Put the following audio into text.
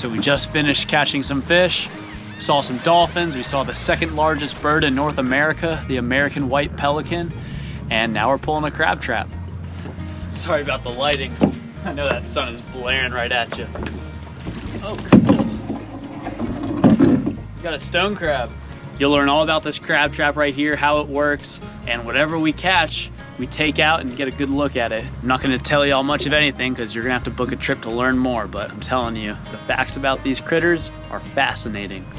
So we just finished catching some fish, saw some dolphins, we saw the second largest bird in North America, the American white pelican, and now we're pulling a crab trap. Sorry about the lighting. I know that sun is blaring right at you. Oh, cool. We got a stone crab. You'll learn all about this crab trap right here, how it works, and whatever we catch, we take out and get a good look at it. I'm not gonna tell y'all much of anything because you're gonna have to book a trip to learn more, but I'm telling you, the facts about these critters are fascinating.